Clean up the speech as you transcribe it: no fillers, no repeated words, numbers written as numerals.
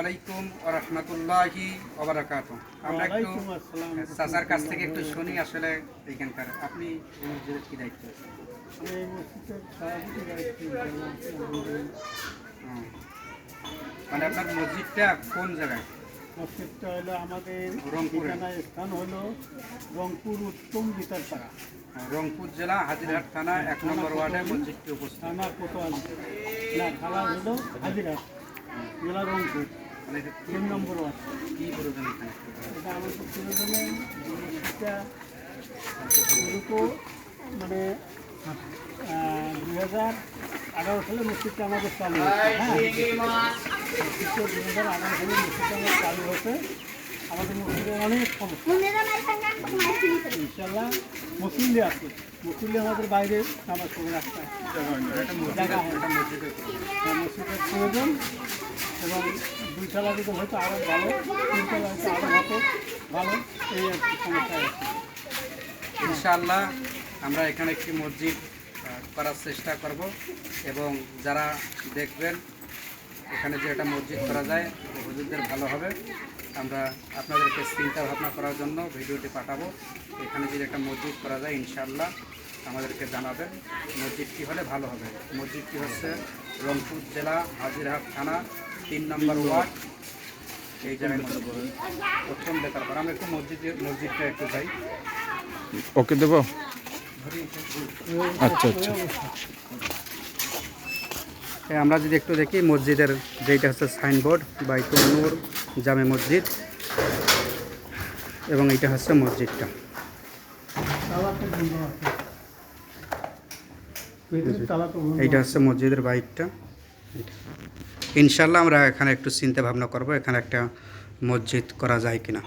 আলাইকুম ওয়া রাহমাতুল্লাহি ওয়া বারাকাতুহু। আমরা একটু চাচার কাছ থেকে একটু শুনি আসলে এখানকার আপনি এই মসজিদের কি দায়িত্ব আছেন? আমি এই মসজিদের সভাপতি দায়িত্ব পালন। মানে আপনার মসজিদটা কোন জায়গায়? মসজিদটা হলো আমাদের রংপুরে। ঠিকানার স্থান হলো রংপুর উত্তম বিতারপাড়া, রংপুর জেলা হাজিরহাট থানা 1 নম্বর ওয়ার্ডে মসজিদটি উপস্থিত। থানা কোতোয়ালি না, থানা হলো হাজিরহাট, জেলা রংপুর, মানে এটা 3 নম্বর ওয়ার্ড। কি প্রয়োজন এখানে? এটা আমাদের প্রয়োজনে মসজিদটা মূলত মানে 2011 সালে মসজিদটা আমাদের চালু হয়েছে। মসজিদটা 2011 সালে মসজিদটা আমাদের চালু হয়েছে। আমাদের মসজিদের অনেক সমস্যা, ইনশাল্লাহ মুসল্লি আছে, মুসল্লি আমাদের বাইরে নামাজ পড়ে রাখতে হয়, জায়গা হয় না। মসজিদের প্রয়োজন এবং 2 তলা যদি হয়তো আরও ভালো, 3 তলা হয়তো আরও হতো ভালো, এই আর কি সমস্যা আছে। ইনশাআল্লাহ আমরা এখানে একটি মসজিদ করার চেষ্টা করব এবং যারা দেখবেন এখানে যে একটা মসজিদ করা যায় হুজুরদের ভালো হবে। আমরা আপনাদেরকে চিন্তা ভাবনা করার জন্য ভিডিওটি পাঠাবো। এখানে যদি একটা মসজিদ করা যায় ইনশাআল্লাহ আমাদেরকে জানাবেন মসজিদটি হলে ভালো হবে। মসজিদটি হচ্ছে রংপুর জেলা হাজিরহাট থানা 3 নম্বর ওয়ার্ড, এই জায়গায় প্রথম দেখার পর আমরা একটু মসজিদটা একটু যাই। ওকে দেবো। আচ্ছা আচ্ছা, আমরা যদি একটু দেখি মসজিদের যেটা হচ্ছে সাইনবোর্ড বাইতুল নূর জামে মসজিদ এবং এইটা হচ্ছে মসজিদটা। এইটা হচ্ছে মসজিদের বাইকটা। ইনশাল্লাহ আমরা এখানে একটু চিন্তা ভাবনা করব এখানে একটা মসজিদ করা যায় কিনা।